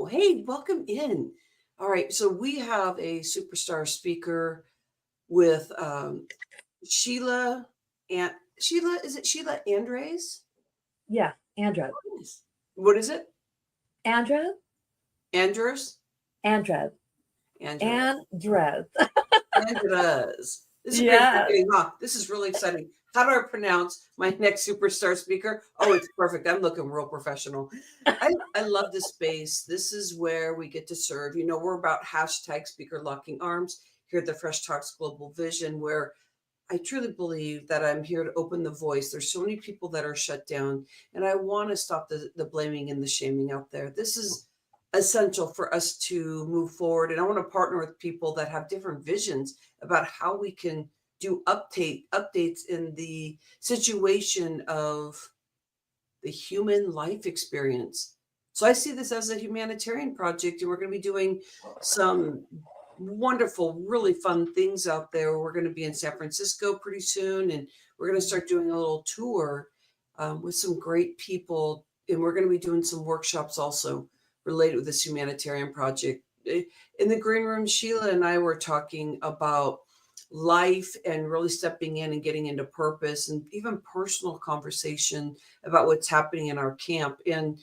Hey, welcome in. All right, so we have a superstar speaker with Sheila and Sheila. Is it Sheila Andres? Yeah, Andrew. Yes. What is it? Andrew? Andres? Andrew. Andres. Andrew. Andres. This is great for Yeah. getting off. This is really exciting. How do I pronounce my next superstar speaker? Oh, it's perfect. I'm looking real professional. I love this space. This is where we get to serve. We're about hashtag speaker locking arms here at the Fresh Talks Global Vision, where I truly believe that I'm here to open the voice. There's so many people that are shut down, and I want to stop the blaming and the shaming out there. This is essential for us to move forward. And I want to partner with people that have different visions about how we can do updates in the situation of the human life experience. So I see this as a humanitarian project, and we're going to be doing some wonderful, really fun things out there. We're going to be in San Francisco pretty soon, and we're going to start doing a little tour with some great people, and we're going to be doing some workshops also related with this humanitarian project. In the green room, Sheila and I were talking about life and really stepping in and getting into purpose, and even personal conversation about what's happening in our camp. And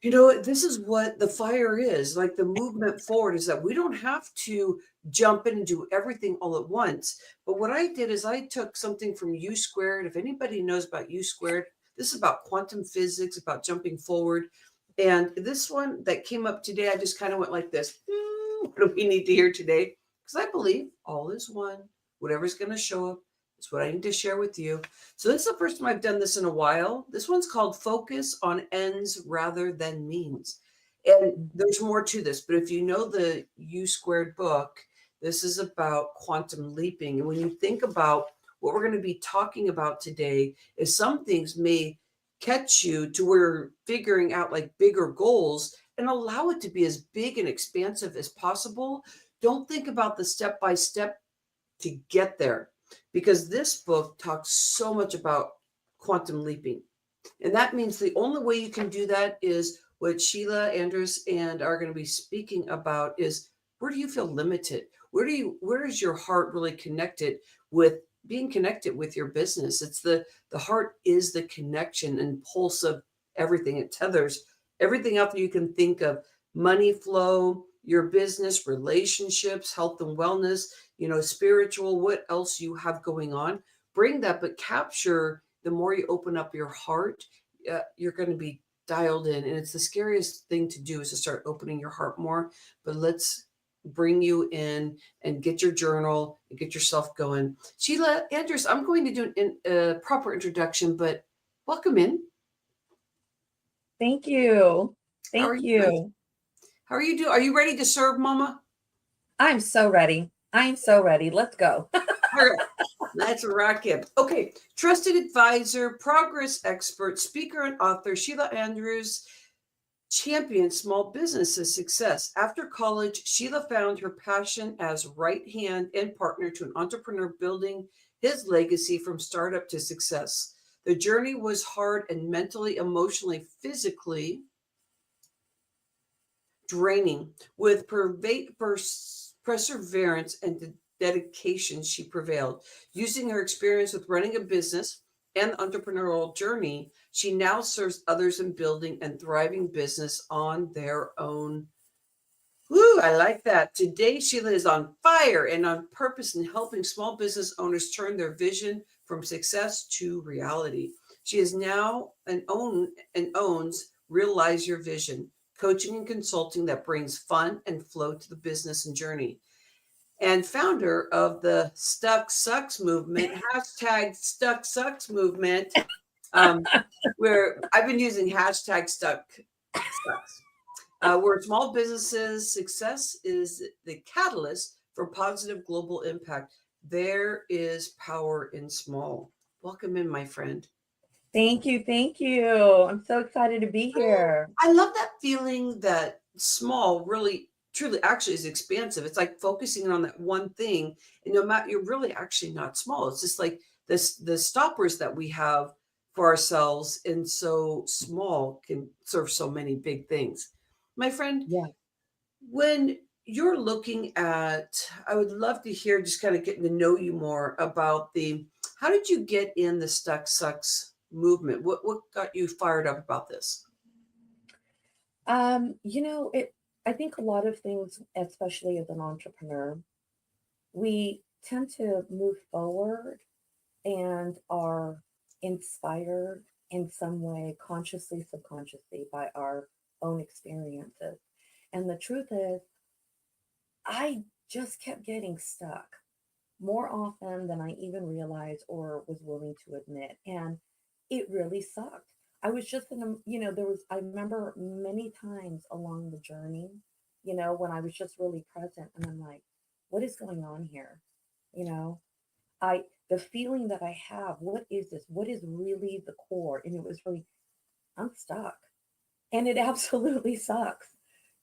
this is what the fire is like. The movement forward is that we don't have to jump in and do everything all at once. But what I did is I took something from U squared. If anybody knows about U squared, this is about quantum physics, about jumping forward. And this one that came up today, I just kind of went like this. What do we need to hear today? Because I believe all is one. Whatever's going to show up is what I need to share with you. So this is the first time I've done this in a while. This one's called Focus on Ends Rather Than Means. And there's more to this, but if you know the U squared book, this is about quantum leaping. And when you think about what we're going to be talking about today, is some things may catch you to where figuring out like bigger goals and allow it to be as big and expansive as possible. Don't think about the step by step to get there, because this book talks so much about quantum leaping. And that means the only way you can do that is what Sheila Andres and are going to be speaking about is, where do you feel limited? Where is your heart really connected with being connected with your business? It's the heart is the connection and pulse of everything. It tethers everything out there you can think of: money flow, your business, relationships, health and wellness, spiritual, what else you have going on. Bring that, but capture. The more you open up your heart, you're going to be dialed in. And it's the scariest thing to do, is to start opening your heart more. But let's bring you in and get your journal and get yourself going. Sheila Andrews, I'm going to do a proper introduction, but welcome in. Thank you. How are Thank you doing? you. How are you doing? Are you ready to serve, Mama? I'm so ready. I'm so ready. Let's go. All right. Let's rock it. Okay. Trusted advisor, progress expert, speaker, and author Sheila Andrews champions small businesses' success. After college, Sheila found her passion as right hand and partner to an entrepreneur, building his legacy from startup to success. The journey was hard and mentally, emotionally, physically draining. With perseverance and dedication, she prevailed. Using her experience with running a business and the entrepreneurial journey, she now serves others in building and thriving business on their own. Woo, I like that. Today, Sheila is on fire and on purpose in helping small business owners turn their vision from success to reality. She is now owns Realize Your Vision, coaching and consulting that brings fun and flow to the business and journey, and founder of the stucksucks movement, hashtag stucksucks movement, where I've been using hashtag stucksucks, where small businesses' success is the catalyst for positive global impact. There is power in small. Welcome in, my friend. Thank you. Thank you. I'm so excited to be here. I love that feeling that small really truly actually is expansive. It's like focusing on that one thing, and no matter, you're really actually not small. It's just like the stoppers that we have for ourselves, and so small can serve so many big things. my friend, Yeah. when you're looking at, I would love to hear, just kind of getting to know you more about how did you get in the stucksucks movement? What got you fired up about this? I think a lot of things, especially as an entrepreneur, we tend to move forward and are inspired in some way, consciously, subconsciously, by our own experiences. And the truth is, I just kept getting stuck more often than I even realized or was willing to admit. And it really sucked. I was just in a, I remember many times along the journey, when I was just really present and I'm like, what is going on here? You know, the feeling that I have, what is this? What is really the core? And it was really, I'm stuck. And it absolutely sucks,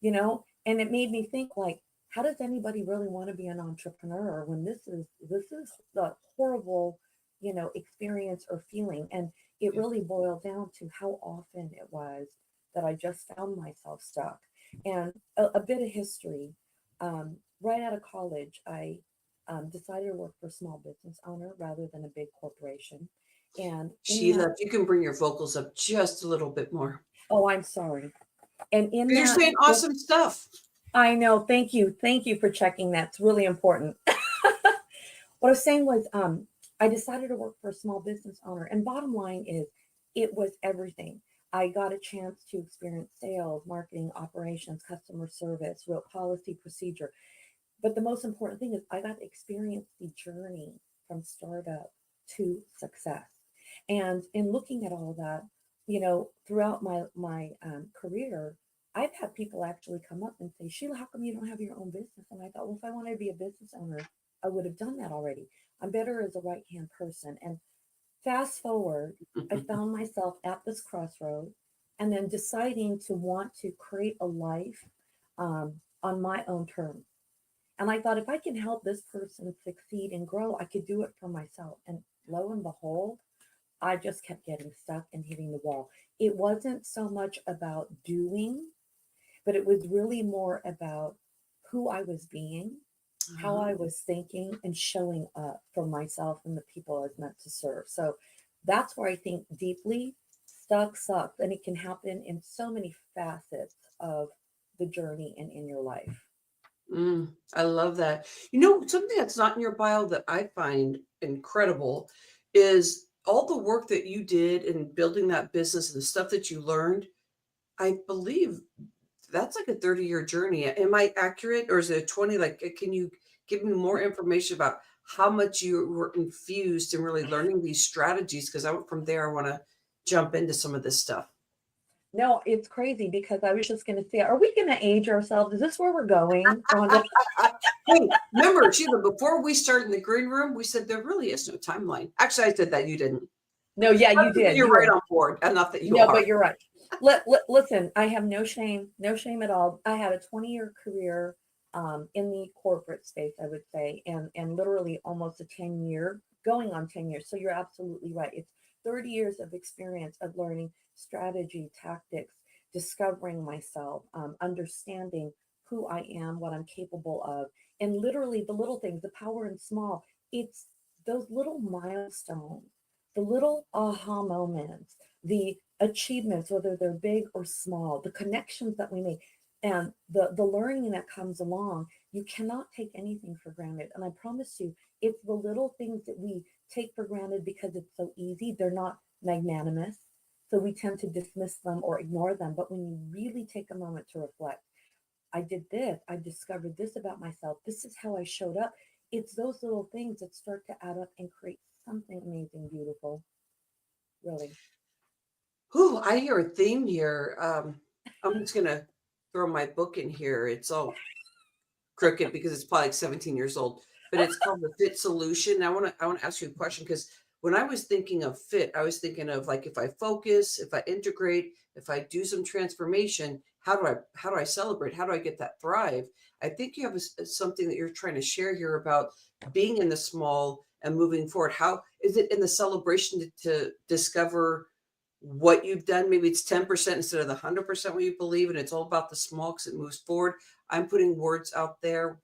and it made me think like, how does anybody really want to be an entrepreneur when this is the horrible, experience or feeling? And it Yeah. really boiled down to how often it was that I just found myself stuck. And a bit of history. Right out of college, I decided to work for a small business owner rather than a big corporation. And in Sheila, that, if you can bring your vocals up just a little bit more. oh, I'm sorry. And in Because you're that, saying awesome stuff. I know. Thank you. Thank you for checking that. It's really important. What I was saying was, I decided to work for a small business owner. And bottom line is, it was everything. I got a chance to experience sales, marketing, operations, customer service, real policy, procedure. But the most important thing is, I got to experience the journey from startup to success. And in looking at all that, throughout my career, I've had people actually come up and say, Sheila, how come you don't have your own business? And I thought, well, if I wanted to be a business owner, I would have done that already. I'm better as a right hand person. And fast forward, I found myself at this crossroad and then deciding to want to create a life on my own terms. And I thought, if I can help this person succeed and grow, I could do it for myself. And lo and behold, I just kept getting stuck and hitting the wall. It wasn't so much about doing, but it was really more about who I was being, how I was thinking, and showing up for myself and the people I was meant to serve. So that's where I think deeply stuck sucks. And it can happen in so many facets of the journey and in your life. I love that. Something that's not in your bio that I find incredible is all the work that you did in building that business and the stuff that you learned. I believe that's like a 30-year journey. Am I accurate, or is it 20? Like, can you give me more information about how much you were infused in really learning these strategies? Because from there, I want to jump into some of this stuff. No, it's crazy because I was just going to say, are we going to age ourselves? Is this where we're going, Rhonda? Hey, remember, Sheila, before we started in the green room, we said there really is no timeline. Actually, I said that, you didn't. No, yeah, you did. You're You right were. on board. Enough that you No, are. but you're right. Listen, I have no shame, no shame at all. I had a 20-year career in the corporate space, I would say, and literally almost a 10-year, going on 10 years. So you're absolutely right. It's 30 years of experience of learning strategy, tactics, discovering myself, understanding who I am, what I'm capable of, and literally the little things, the power in small. It's those little milestones, the little aha moments, the achievements, whether they're big or small, the connections that we make, and the learning that comes along. You cannot take anything for granted. And I promise you, it's the little things that we take for granted because it's so easy. They're not magnanimous. So we tend to dismiss them or ignore them. But when you really take a moment to reflect, I did this, I discovered this about myself, this is how I showed up. It's those little things that start to add up and create something amazing, beautiful, really. Ooh, I hear a theme here. I'm just gonna throw my book in here. It's all crooked because it's probably like 17 years old, but it's called the Fit Solution. I want to ask you a question, because when I was thinking of fit, I was thinking of like, if I focus, if I integrate, if I do some transformation, how do I celebrate? How do I get that thrive? I think you have something that you're trying to share here about being in the small and moving forward. How is it in the celebration to discover what you've done. Maybe it's 10% instead of the 100% what you believe, and it's all about the small because it moves forward. I'm putting words out there.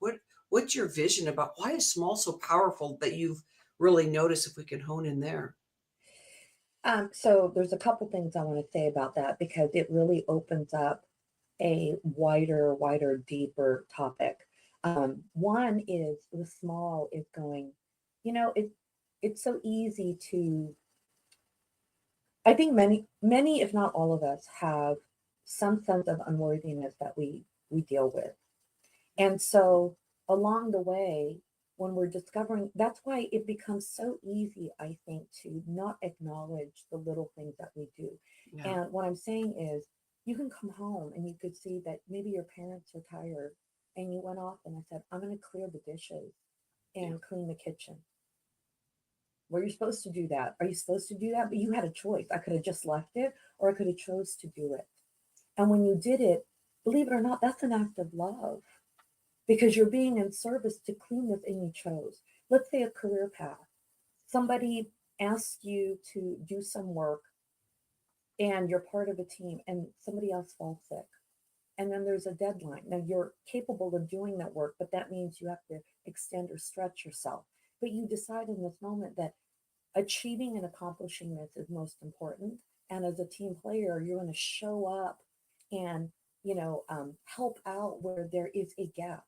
What's your vision about why is small so powerful that you've really noticed, if we can hone in there? So there's a couple things I want to say about that because it really opens up a wider, deeper topic. One is the small is going, you know, it's so easy to, I think many, if not all of us, have some sense of unworthiness that we deal with. And so along the way, when we're discovering, that's why it becomes so easy, I think, to not acknowledge the little things that we do. Yeah. And what I'm saying is, you can come home and you could see that maybe your parents are tired and you went off and I said, I'm going to clear the dishes Yeah. and clean the kitchen. Were you supposed to do that? Are you supposed to do that? But you had a choice. I could have just left it or I could have chose to do it. And when you did it, believe it or not, that's an act of love because you're being in service to clean this and you chose. Let's say a career path. Somebody asks you to do some work and you're part of a team and somebody else falls sick. And then there's a deadline. Now you're capable of doing that work, but that means you have to extend or stretch yourself. But you decide in this moment that achieving and accomplishing this is most important. And as a team player, you're going to show up and help out where there is a gap.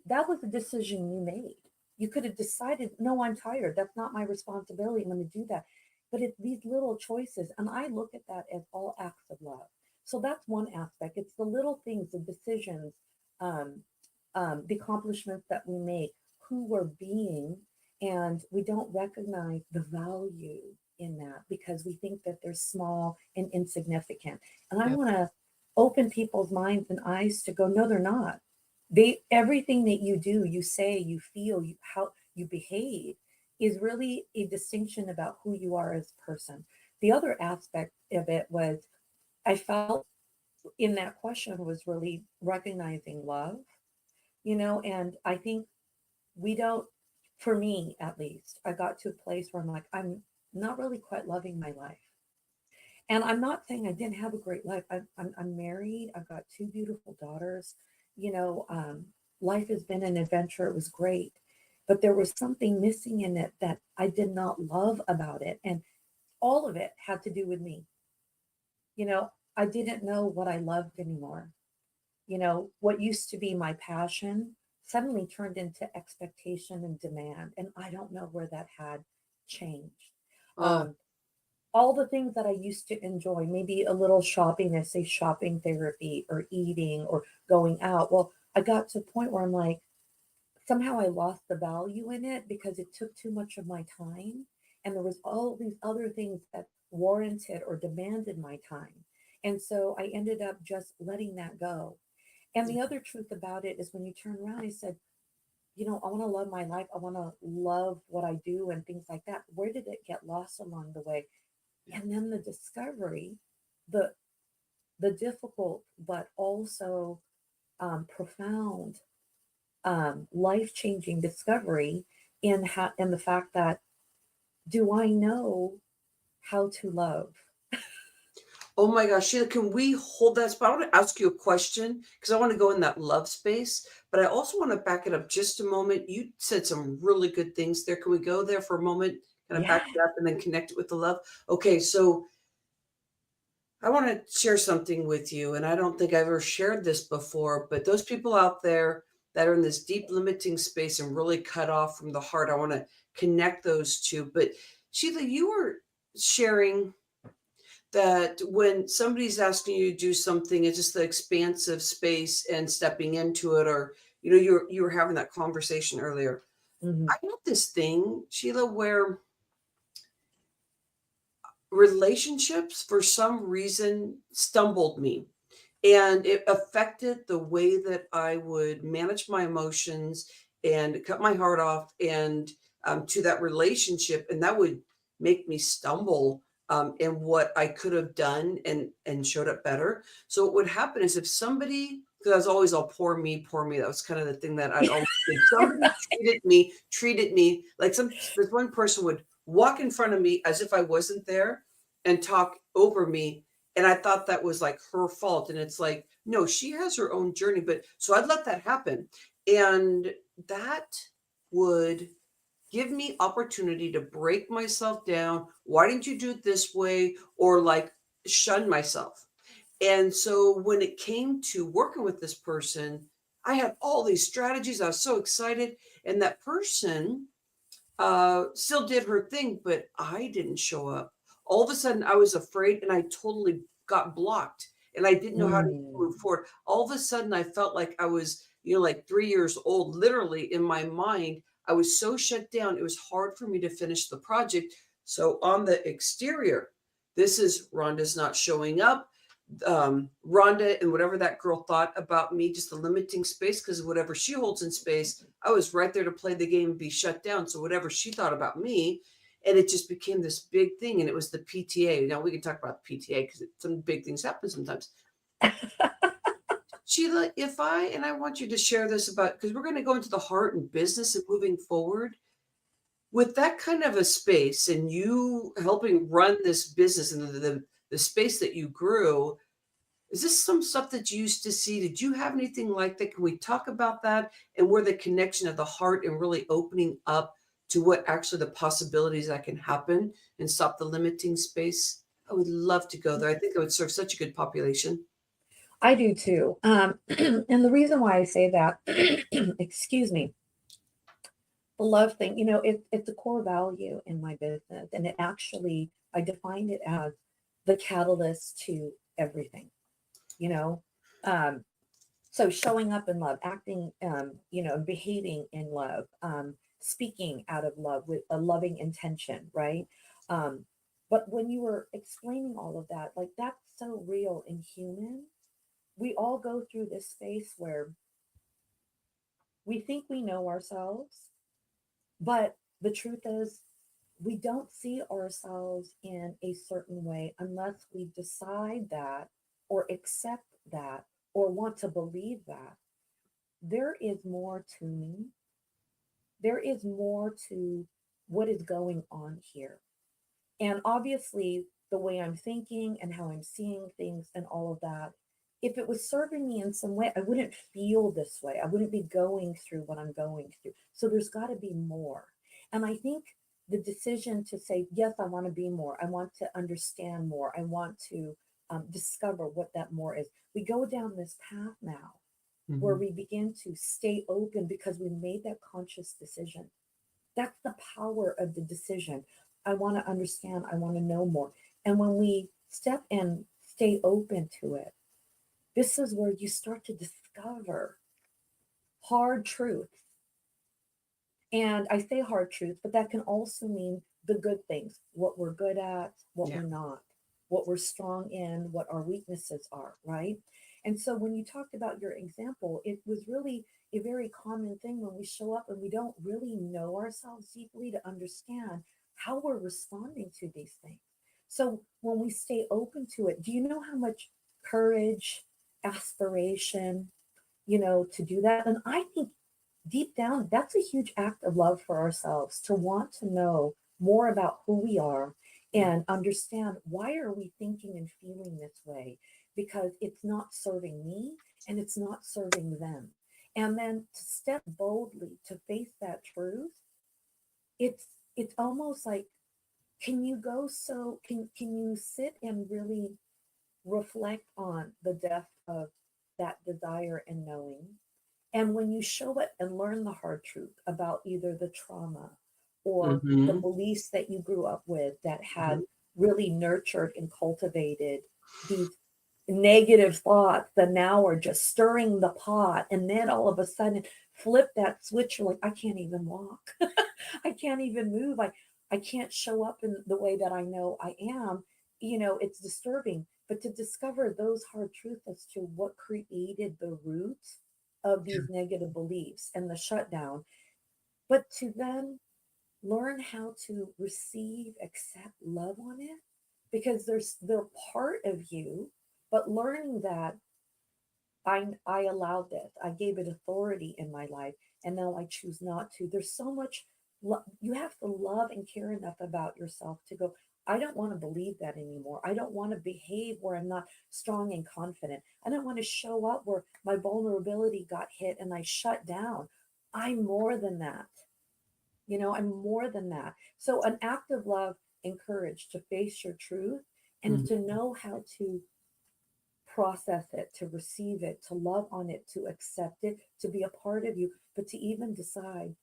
That was a decision you made. You could have decided, no, I'm tired. That's not my responsibility. I'm going to do that. But it's these little choices, and I look at that as all acts of love. So that's one aspect. It's the little things, the decisions, um, the accomplishments that we make, who we're being, and we don't recognize the value in that because we think that they're small and insignificant. And I Yeah. want to open people's minds and eyes to go, no, they're not. Everything that you do, you say, you feel, how you behave is really a distinction about who you are as a person. The other aspect of it was I felt in that question was really recognizing love, and I think we don't, for me at least, I got to a place where I'm like, I'm not really quite loving my life. And I'm not saying I didn't have a great life. I'm married. I've got two beautiful daughters. You know, um, Life has been an adventure. It was great. But there was something missing in it that I did not love about it. And all of it had to do with me. I didn't know what I loved anymore. What used to be my passion suddenly turned into expectation and demand. And I don't know where that had changed. Oh, Um, all the things that I used to enjoy, maybe a little shopping, I say shopping therapy or eating or going out. Well, I got to a point where I'm like, somehow I lost the value in it because it took too much of my time. And there was all these other things that warranted or demanded my time. And so I ended up just letting that go. And the other truth about it is when you turn around, I said, I want to love my life. I want to love what I do and things like that. Where did it get lost along the way? yeah. And then the discovery, the the difficult but also profound, life changing discovery in the fact that do I know how to love? Oh my gosh, Sheila, can we hold that spot? I want to ask you a question because I want to go in that love space, but I also want to back it up just a moment. You said some really good things there. Can we go there for a moment? Kind of Yeah. back it up and then connect it with the love? Okay, so I want to share something with you, and I don't think I've ever shared this before, but those people out there that are in this deep limiting space and really cut off from the heart, I want to connect those two. But Sheila, you were sharing that when somebody's asking you to do something, it's just the expansive space and stepping into it, or you were having that conversation earlier. Hmm. I got this thing, Sheila, where relationships for some reason stumbled me, and it affected the way that I would manage my emotions and cut my heart off and to that relationship, and that would make me stumble in what I could have done and showed up better. So what would happen is if somebody, because I was always all poor me, poor me. That was kind of the thing that I'd always did. Somebody treated me like this one person would walk in front of me as if I wasn't there and talk over me. And I thought that was like her fault. And it's like, no, she has her own journey. But so I'd let that happen. And that would give me opportunity to break myself down. Why didn't you do it this way? Or like shun myself. And so when it came to working with this person, I had all these strategies. I was so excited. And that person still did her thing, but I didn't show up. All of a sudden, I was afraid and I totally got blocked and I didn't know how to Mm. move forward. All of a sudden, I felt like I was, like 3 years old, literally in my mind. I was so shut down. It was hard for me to finish the project. So on the exterior, this is Rhonda's not showing up. Rhonda and whatever that girl thought about me, just the limiting space, because whatever she holds in space, I was right there to play the game and be shut down. So whatever she thought about me, and it just became this big thing. And it was the PTA. Now we can talk about the PTA because some big things happen sometimes. Sheila, and I want you to share this about, because we're going to go into the heart and business and moving forward with that kind of a space and you helping run this business and the space that you grew. Is this some stuff that you used to see? Did you have anything like that? Can we talk about that and where the connection of the heart and really opening up to what actually the possibilities that can happen and stop the limiting space? I would love to go there. I think it would serve such a good population. I do too. And the reason why I say that, excuse me, the love thing, it's a core value in my business. And it actually, I define it as the catalyst to everything, you know. Um, so showing up in love, acting, behaving in love, speaking out of love with a loving intention, right? Um, but when you were explaining all of that, like that's so real and human. We all go through this space where we think we know ourselves, but the truth is, we don't see ourselves in a certain way unless we decide that or accept that or want to believe that. There is more to me. There is more to what is going on here. And obviously, the way I'm thinking and how I'm seeing things and all of that, if it was serving me in some way, I wouldn't feel this way. I wouldn't be going through what I'm going through. So there's got to be more. And I think the decision to say, yes, I want to be more, I want to understand more, I want to discover what that more is. We go down this path now where Mhm. we begin to stay open because we made that conscious decision. That's the power of the decision. I want to understand, I want to know more. And when we step and stay open to it, this is where you start to discover hard truths. And I say hard truths, but that can also mean the good things, what we're good at, what Yeah. we're not, what we're strong in, what our weaknesses are, right? And so when you talked about your example, it was really a very common thing when we show up and we don't really know ourselves deeply to understand how we're responding to these things. So when we stay open to it, do you know how much courage, aspiration, to do that? And I think deep down, that's a huge act of love for ourselves to want to know more about who we are and understand why are we thinking and feeling this way, because it's not serving me and it's not serving them. And then to step boldly to face that truth, it's it's almost like, can you sit and really reflect on the depth of that desire and knowing. And when you show it and learn the hard truth about either the trauma or the Mhm. beliefs that you grew up with that Mhm. had really nurtured and cultivated these negative thoughts that now are just stirring the pot, and then all of a sudden flip that switch, you're like, I can't even walk. I can't even move. I can't show up in the way that I know I am. It's disturbing. But to discover those hard truths as to what created the root of Yeah. these negative beliefs and the shutdown, but to then learn how to receive, accept, love on it, because they're part of you, but learning that I allowed this, I gave it authority in my life, and now I choose not to. There's so much you have to love and care enough about yourself to go, I don't want to believe that anymore. I don't want to behave where I'm not strong and confident. I don't want to show up where my vulnerability got hit and I shut down. I'm more than that. I'm more than that. So, an act of love and courage to face your truth and Mhm. to know how to process it, to receive it, to love on it, to accept it, to be a part of you, but to even decide,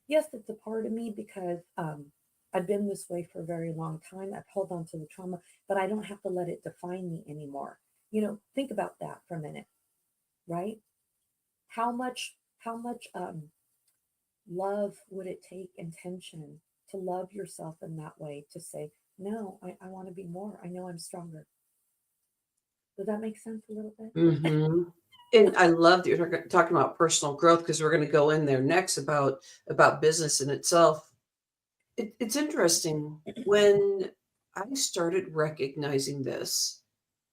yes, it's a part of me because I've been this way for a very long time. I've held on to the trauma, but I don't have to let it define me anymore. Think about that for a minute, right? How much love would it take, intention, to love yourself in that way, to say, no, I want to be more. I know I'm stronger. Does that make sense a little bit? Mhm. And I love that you're talking about personal growth because we're going to go in there next about business in itself. It's interesting when I started recognizing this.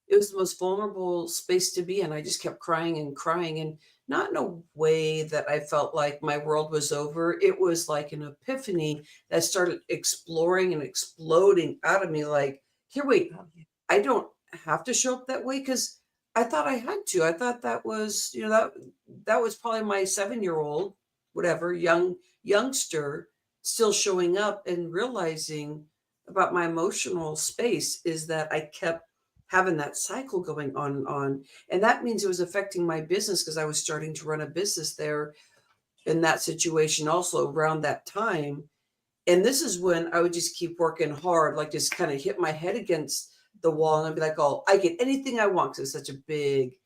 It was the most vulnerable space to be in. I just kept crying and crying, and not in a way that I felt like my world was over. It was like an epiphany that started exploring and exploding out of me. Like, here, wait, Oh, yeah. I don't have to show up that way because I thought I had to. I thought that was, that was probably my 7-year old, whatever, youngster still showing up and realizing about my emotional space is that I kept having that cycle going on and on. And that means it was affecting my business because I was starting to run a business there in that situation also around that time. And this is when I would just keep working hard, like just kind of hit my head against the wall and I'd be like, oh, I get anything I want because it's such a big,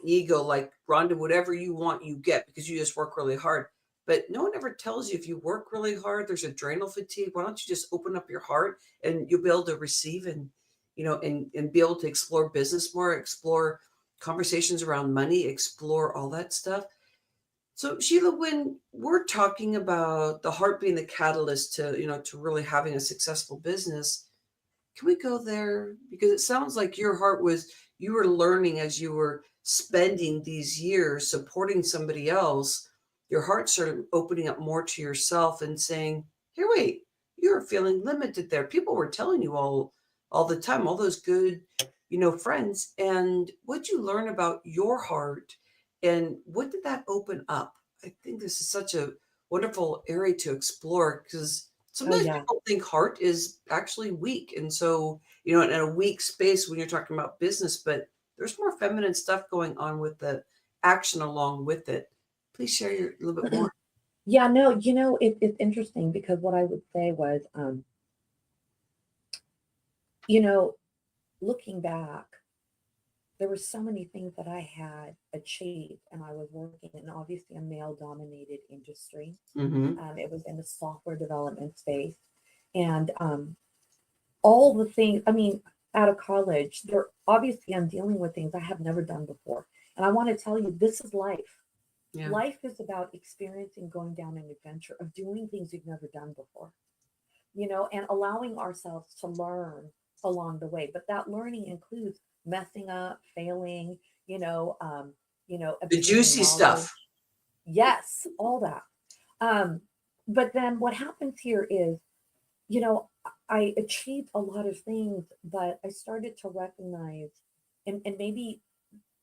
ego, like Rhonda, whatever you want, you get because you just work really hard. But no one ever tells you if you work really hard, there's adrenal fatigue. Why don't you just open up your heart and you'll be able to receive and be able to explore business more, explore conversations around money, explore all that stuff. So Sheila, when we're talking about the heart being the catalyst to really having a successful business, can we go there? Because it sounds like your heart was you were learning as you were spending these years supporting somebody else. Your heart started opening up more to yourself and saying, "Here, wait, you were feeling limited there. People were telling you all the time, all those good, friends. And what'd you learn about your heart, and what did that open up? I think this is such a wonderful area to explore because Oh, sometimes yeah. people think heart is actually weak. And so, in a weak space when you're talking about business, but there's more feminine stuff going on with the action along with it. Please share a little bit more. Yeah, no, it's interesting because what I would say was, you know, looking back, there were so many things that I had achieved and I was working in obviously a male dominated industry. Mm-hmm. It was in the software development space. And all the things, I mean, out of college, there obviously I'm dealing with things I have never done before. And I want to tell you, this is life. Yeah. Life is about experiencing, going down an adventure of doing things you've never done before, and allowing ourselves to learn along the way. But that learning includes messing up, failing, The obtaining juicy knowledge. stuff. Yes, all that. Um, but then what happens here is, you know, I achieved a lot of things, but I started to recognize, and maybe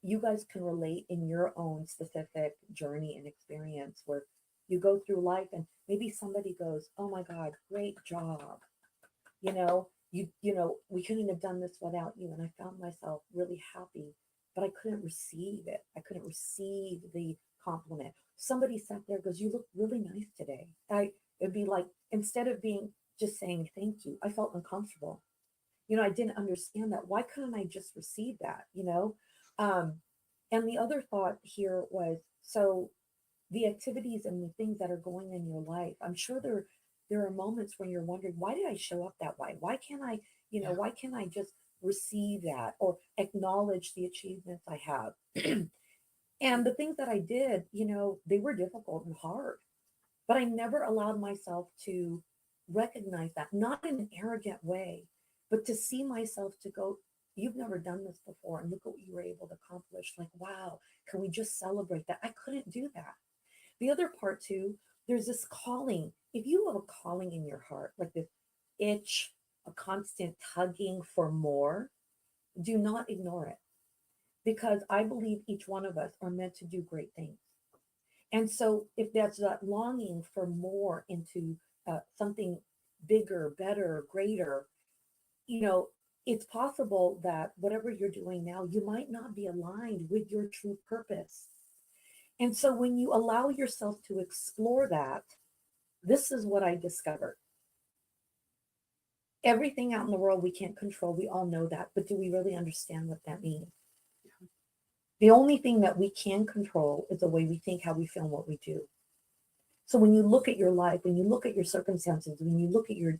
you guys can relate in your own specific journey and experience where you go through life and maybe somebody goes, "Oh my God, great job. We couldn't have done this without you." And I found myself really happy, but I couldn't receive it. I couldn't receive the compliment. Somebody sat there, goes, "You look really nice today." It'd be like, instead of being just saying thank you, I felt uncomfortable. I didn't understand that. Why couldn't I just receive that? Um, and the other thought here was, so the activities and the things that are going in your life, I'm sure there are moments when you're wondering, why did I show up that way? Why can't I, Yeah. why can't I just receive that or acknowledge the achievements I have? And the things that I did, they were difficult and hard, but I never allowed myself to recognize that, not in an arrogant way, but to see myself to go, "You've never done this before. And look at what you were able to accomplish. Like, wow, can we just celebrate that?" I couldn't do that. The other part too, there's this calling. If you have a calling in your heart, like this itch a constant tugging for more, do not ignore it, because I believe each one of us are meant to do great things. And so if that's that longing for more into something bigger, better, greater, you know, it's possible that whatever you're doing now, you might not be aligned with your true purpose. And so when you allow yourself to explore that, this is what I discovered. Everything out in the world we can't control. We all know that. But do we really understand what that means? The only thing that we can control is the way we think, how we feel, and what we do. So when you look at your life, when you look at your circumstances, when you look at your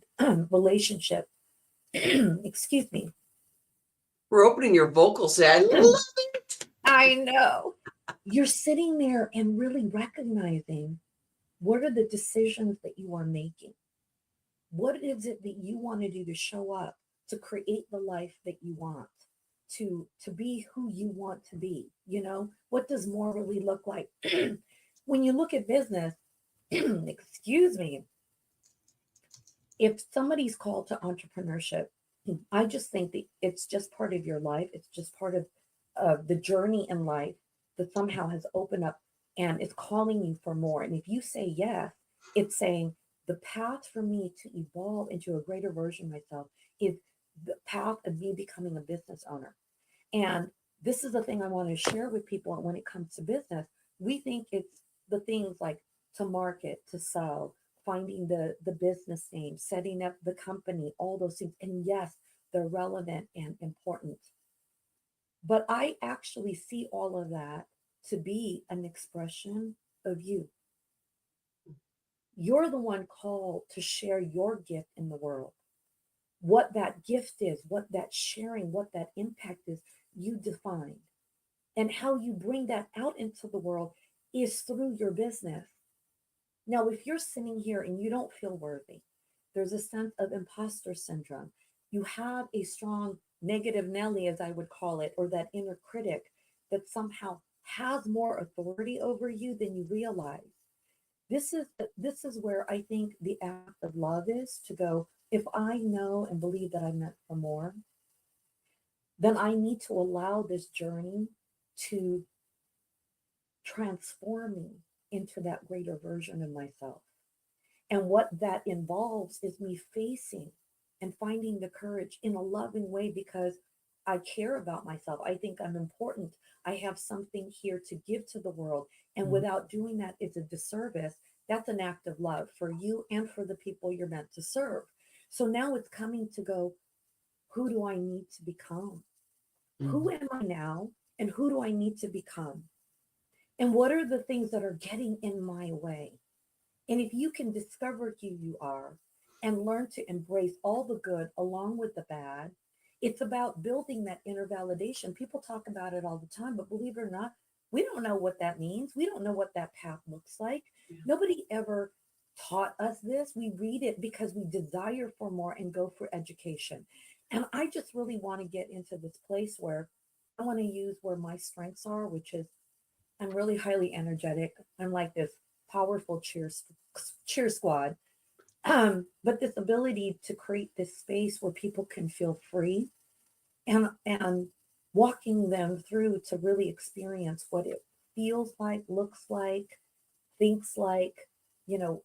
relationship, excuse me. We're opening your vocals today. I love it. I know. You're sitting there and really recognizing what are the decisions that you are making? What is it that you want to do to show up, to create the life that you want, to be who you want to be? You know, what does more really look like? When you look at business, excuse me, if somebody's called to entrepreneurship, I just think that it's just part of your life. It's just part of the journey in life that somehow has opened up and it's calling you for more. And if you say yes, it's saying the path for me to evolve into a greater version of myself is the path of me becoming a business owner. And this is the thing I want to share with people when it comes to business. We think it's the things like to market, to sell, finding the business name, setting up the company, all those things. And yes, they're relevant and important. But I actually see all of that to be an expression of you. You're the one called to share your gift in the world. What that gift is, what that sharing, what that impact is, you define. And how you bring that out into the world is through your business. Now, if you're sitting here and you don't feel worthy, there's a sense of imposter syndrome. You have a strong negative Nelly, as I would call it, or that inner critic that somehow has more authority over you than you realize. This is where I think the act of love is to go, if I know and believe that I'm meant for more, then I need to allow this journey to transform me into that greater version of myself. And what that involves is me facing and finding the courage in a loving way because I care about myself. I think I'm important. I have something here to give to the world. And without doing that, it's a disservice. That's an act of love for you and for the people you're meant to serve. So now it's coming to go, who do I need to become? Who am I now? And who do I need to become? And what are the things that are getting in my way? And if you can discover who you are and learn to embrace all the good along with the bad, it's about building that inner validation. People talk about it all the time, but believe it or not, we don't know what that means. We don't know what that path looks like. Yeah. Nobody ever taught us this. We read it because we desire for more and go for education. And I just really want to get into this place where I want to use where my strengths are, which is I'm really highly energetic. I'm like this powerful cheer squad. But this ability to create this space where people can feel free and walking them through to really experience what it feels like, looks like, thinks like, you know,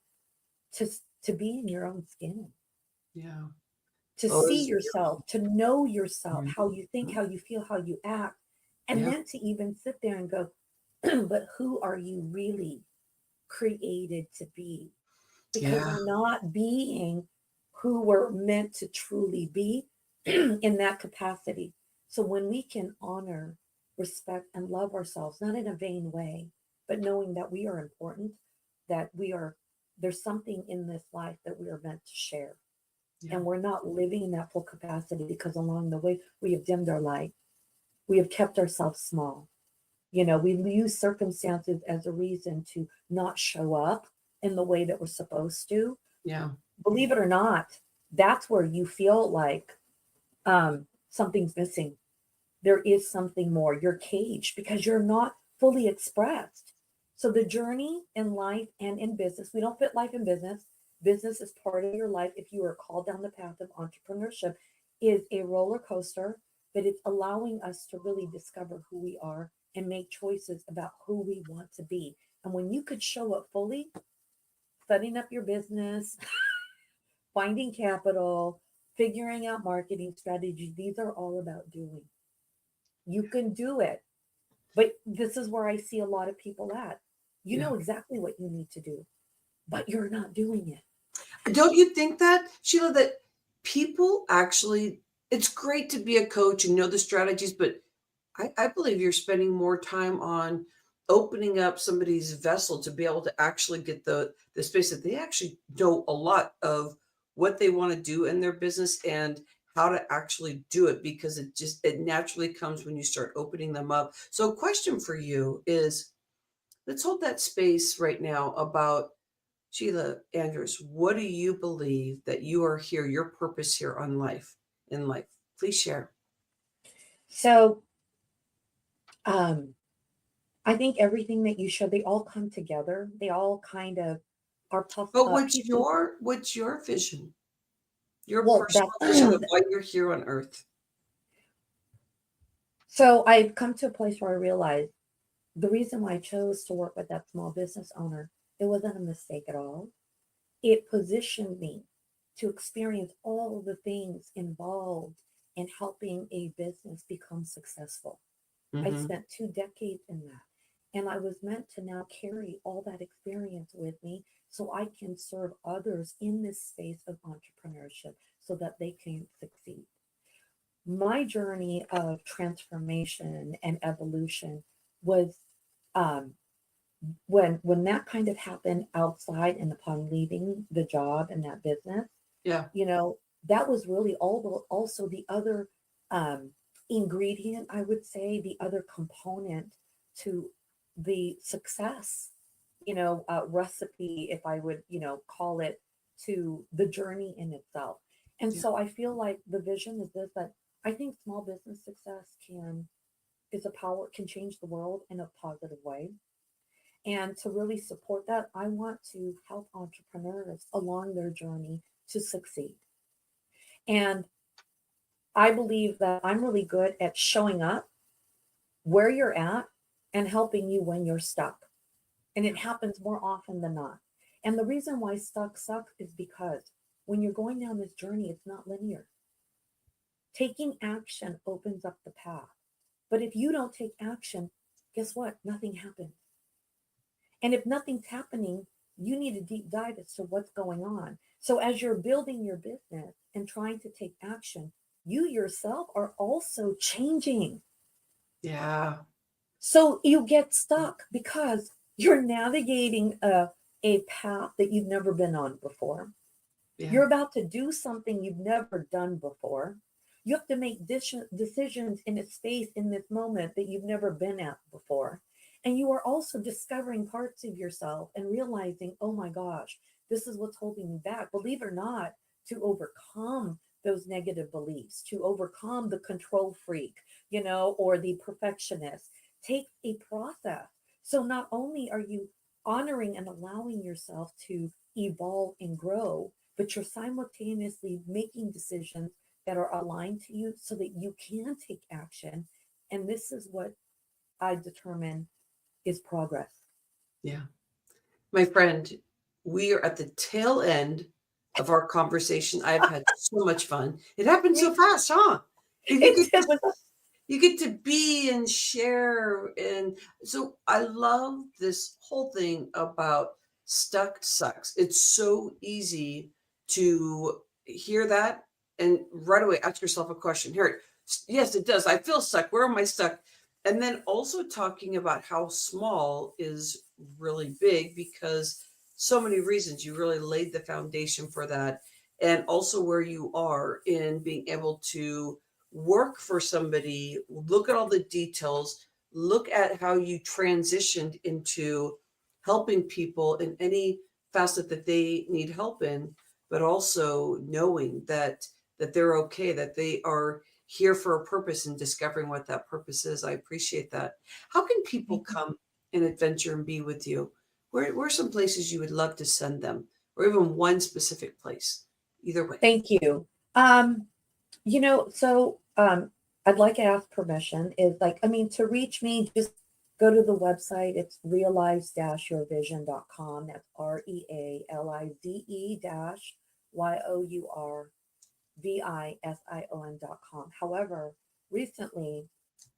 to be in your own skin. Yeah. To see yourself, to know yourself, how you think, how you feel, how you act, and then to even sit there and go, but who are you really created to be? Because we're not being who we're meant to truly be in that capacity. So when we can honor, respect, and love ourselves, not in a vain way, but knowing that we are important, that there's something in this life that we are meant to share. Yeah. And we're not living in that full capacity because along the way, we have dimmed our light. We have kept ourselves small. You know, we use circumstances as a reason to not show up in the way that we're supposed to. Yeah. Believe it or not, that's where you feel like something's missing. There is something more. You're caged because you're not fully expressed. So the journey in life and in business, we don't fit life in business. business is part of your life, if you are called down the path of entrepreneurship, is a roller coaster, but it's allowing us to really discover who we are and make choices about who we want to be. And when you could show up fully, setting up your business, finding capital, figuring out marketing strategies, these are all about doing. You can do it. But this is where I see a lot of people at. You Yeah. know exactly what you need to do, but you're not doing it. Don't you think that, Sheila, that people actually, it's great to be a coach and know the strategies, but I believe you're spending more time on opening up somebody's vessel to be able to actually get the space that they actually know a lot of what they want to do in their business and how to actually do it, because it naturally comes when you start opening them up. So a question for you is, let's hold that space right now about Sheila Andres. What do you believe that you are here, your purpose here on life, in life? Please share. So um, I think everything that you show, they all come together. They all kind of are But what's pieces. your vision? Your Well, personal that vision of why you're here on earth? so I've come to a place where I realize the reason why I chose to work with that small business owner, it wasn't a mistake at all. It positioned me to experience all of the things involved in helping a business become successful. I Mm-hmm. spent 2 decades in that. And I was meant to now carry all that experience with me so I can serve others in this space of entrepreneurship so that they can succeed. My journey of transformation and evolution was um, when that kind of happened outside and upon leaving the job and that business, Yeah. you know, that was really also the other um, ingredient, I would say, the other component to the success, recipe, if I would, call it, to the journey in itself. And Yeah. so I feel like the vision is this, that I think small business success can change the world in a positive way. And to really support that, I want to help entrepreneurs along their journey to succeed. And I believe that I'm really good at showing up where you're at and helping you when you're stuck. And it happens more often than not. And the reason why stuck sucks is because when you're going down this journey, it's not linear. Taking action opens up the path. But if you don't take action, guess what? Nothing happens. And if nothing's happening, you need a deep dive as to what's going on. So as you're building your business and trying to take action, you yourself are also changing. Yeah. So you get stuck because you're navigating a path that you've never been on before. Yeah. You're about to do something you've never done before. You have to make decisions in a space in this moment that you've never been at before. And you are also discovering parts of yourself and realizing, oh my gosh, this is what's holding me back. Believe it or not, to overcome those negative beliefs, to overcome the control freak, or the perfectionist, takes a process. So not only are you honoring and allowing yourself to evolve and grow, but you're simultaneously making decisions that are aligned to you so that you can take action. And this is what I determine is progress. Yeah. My friend, we are at the tail end of our conversation. I've had so much fun. It happened so fast, huh? And you get It was to be and share. And so I love this whole thing about stuck sucks. It's so easy to hear that and right away ask yourself a question. Here, yes, it does. I feel stuck. Where am I stuck? And then also talking about how small is really big, because so many reasons. You really laid the foundation for that. And also where you are in being able to work for somebody, look at all the details, look at how you transitioned into helping people in any facet that they need help in, but also knowing that they're okay, that they are here for a purpose, and discovering what that purpose is. I appreciate that. How can people come and adventure and be with you? Where are some places you would love to send them? or even one specific place? Either way. Thank you. I'd like to ask permission is like, I mean, to reach me, just go to the website. It's realize-yourvision.com. That's realize-yourvision.com. However, recently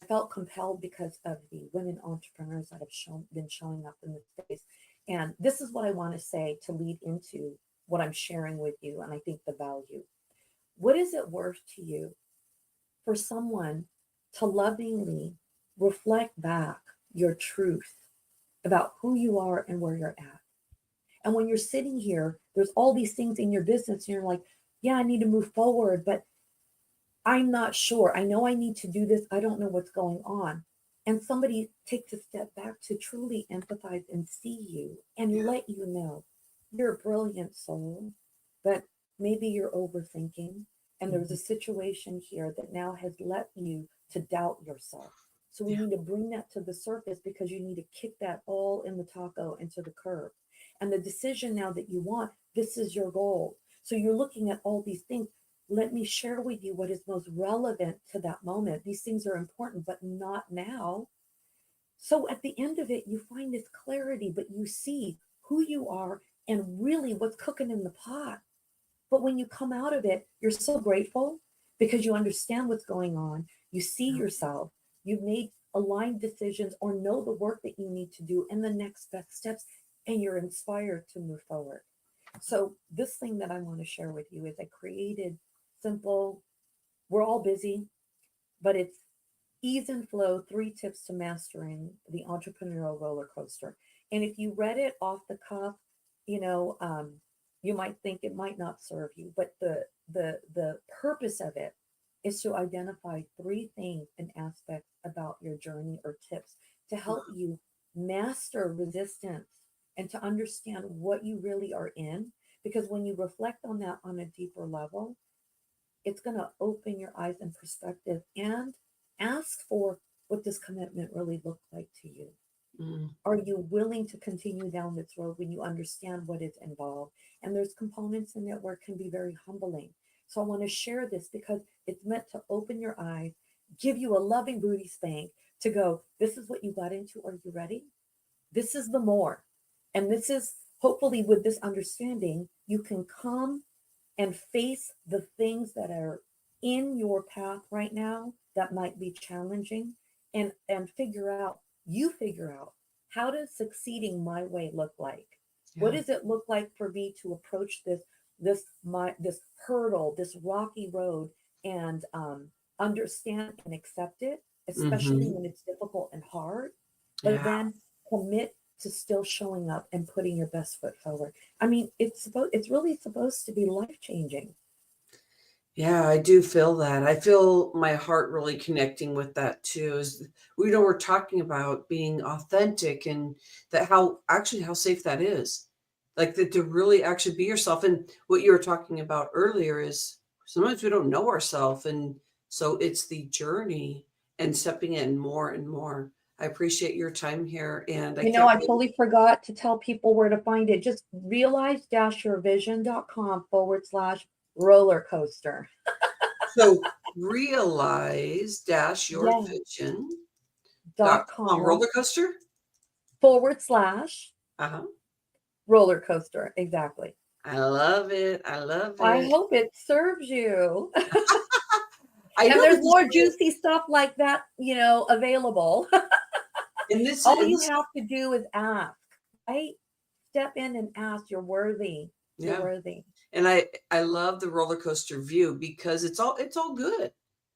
I felt compelled because of the women entrepreneurs that have been showing up in the space. And this is what I want to say to lead into what I'm sharing with you. And I think the value. What is it worth to you for someone to lovingly reflect back your truth about who you are and where you're at? And when you're sitting here, there's all these things in your business, and you're like, yeah, I need to move forward, but I'm not sure. I know I need to do this. I don't know what's going on. And somebody takes a step back to truly empathize and see you and let you know you're a brilliant soul, but maybe you're overthinking. And there's a situation here that now has led you to doubt yourself. So we need to bring that to the surface because you need to kick that all in the taco into the curb. And the decision now that you want, this is your goal. So you're looking at all these things. Let me share with you what is most relevant to that moment. These things are important, but not now. So at the end of it, you find this clarity, but you see who you are and really what's cooking in the pot. But when you come out of it, you're so grateful because you understand what's going on. You see yourself. You've made aligned decisions or know the work that you need to do and the next best steps, and you're inspired to move forward. So this thing that I want to share with you is I created simple, we're all busy, but it's ease and flow, 3 tips to mastering the entrepreneurial roller coaster. And if you read it off the cuff, you might think it might not serve you, but the purpose of it is to identify 3 things and aspects about your journey or tips to help you master resistance and to understand what you really are in. Because when you reflect on that on a deeper level, it's going to open your eyes and perspective and ask for what does commitment really look like to you? Are you willing to continue down this road when you understand what is involved? And there's components in it where it can be very humbling. So I want to share this because it's meant to open your eyes, give you a loving booty spank to go, this is what you got into. Are you ready? This is the more. And this is hopefully with this understanding, you can come and face the things that are in your path right now that might be challenging and figure out how does succeeding my way look like? What does it look like for me to approach this hurdle, this rocky road, and understand and accept it, especially when it's difficult and hard, but then commit to still showing up and putting your best foot forward. I mean, it's really supposed to be life-changing. Yeah, I do feel that. I feel my heart really connecting with that too. Is we're talking about being authentic and that how safe that is. Like that to really actually be yourself. And what you were talking about earlier is sometimes we don't know ourselves. And so it's the journey and stepping in more and more. I appreciate your time here. And I can't I totally forgot to tell people where to find it. Just realize-yourvision.com/roller coaster. So realize-your-vision.com roller coaster /. Roller coaster. Exactly. I love it. I love I it. hope it serves you. I And know there's this more is juicy stuff like that, available. and this All you is have to do is ask, right? Step in and ask. You're worthy. You're yeah. worthy. And I love the roller coaster view because it's all good.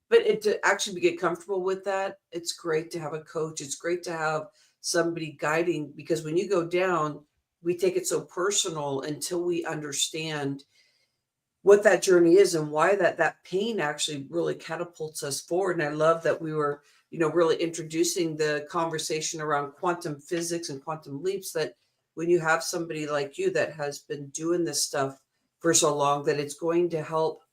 But to actually get comfortable with that, it's great to have a coach. It's great to have somebody guiding because when you go down, we take it so personal until we understand what that journey is and why that pain actually really catapults us forward. And I love that we were, really introducing the conversation around quantum physics and quantum leaps, that when you have somebody like you that has been doing this stuff for so long, that it's going to help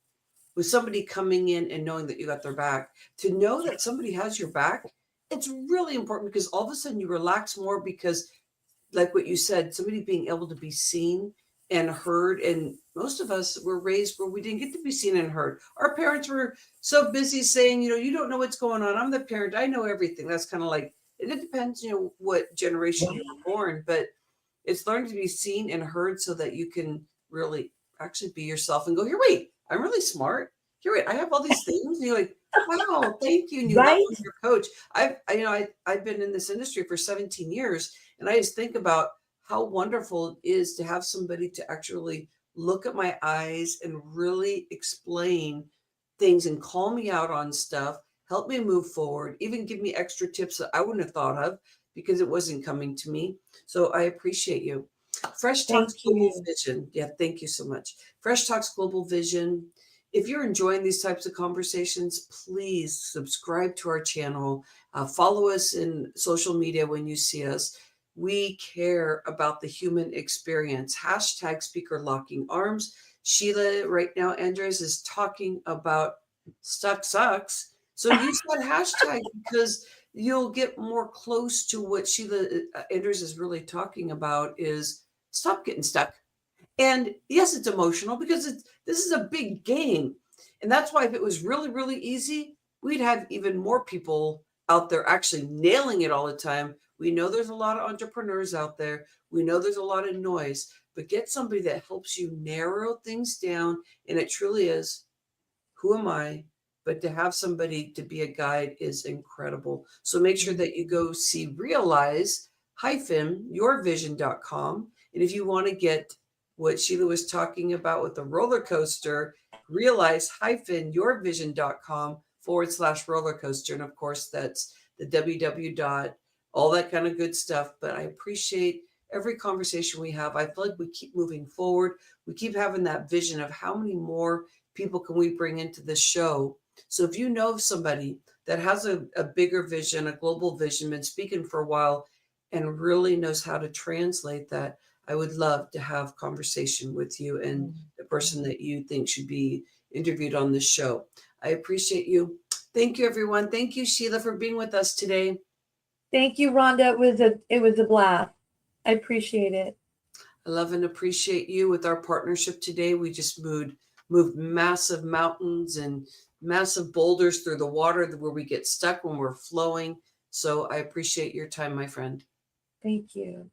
with somebody coming in and knowing that you got their back. To know that somebody has your back, it's really important because all of a sudden you relax more because like what you said, somebody being able to be seen and heard. And most of us were raised where we didn't get to be seen and heard. Our parents were so busy saying, you don't know what's going on. I'm the parent. I know everything. That's kind of like, and it depends, what generation you were born, but it's learning to be seen and heard so that you can really actually be yourself and go, here, wait, I'm really smart. Here, wait, I have all these things. And you're like, wow, thank you. And you love Right? your coach. I've been in this industry for 17 years, and I just think about how wonderful it is to have somebody to actually look at my eyes and really explain things and call me out on stuff, help me move forward, even give me extra tips that I wouldn't have thought of because it wasn't coming to me. So I appreciate you. Fresh Talks Thank Global you. Vision. Yeah, thank you so much. Fresh Talks Global Vision. If you're enjoying these types of conversations, please subscribe to our channel. Follow us in social media when you see us. We care about the human experience. Hashtag speaker locking arms. Sheila right now, Andres, is talking about stucksucks. So use that hashtag because you'll get more close to what Sheila Andres is really talking about is stop getting stuck. And yes, it's emotional because this is a big game. And that's why if it was really, really easy, we'd have even more people out there actually nailing it all the time. We know there's a lot of entrepreneurs out there. We know there's a lot of noise, but get somebody that helps you narrow things down. And it truly is, who am I? But to have somebody to be a guide is incredible. So make sure that you go see realize-yourvision.com. And if you want to get what Sheila was talking about with the roller coaster, realize-yourvision.com/roller coaster. And of course, that's the www dot, all that kind of good stuff. But I appreciate every conversation we have. I feel like we keep moving forward. We keep having that vision of how many more people can we bring into this show. So if you know of somebody that has a bigger vision, a global vision, been speaking for a while, and really knows how to translate that, I would love to have conversation with you and the person that you think should be interviewed on this show. I appreciate you. Thank you, everyone. Thank you, Sheila, for being with us today. Thank you, Rhonda. It was a blast. I appreciate it. I love and appreciate you with our partnership today. We just moved massive mountains and massive boulders through the water where we get stuck when we're flowing. So I appreciate your time, my friend. Thank you.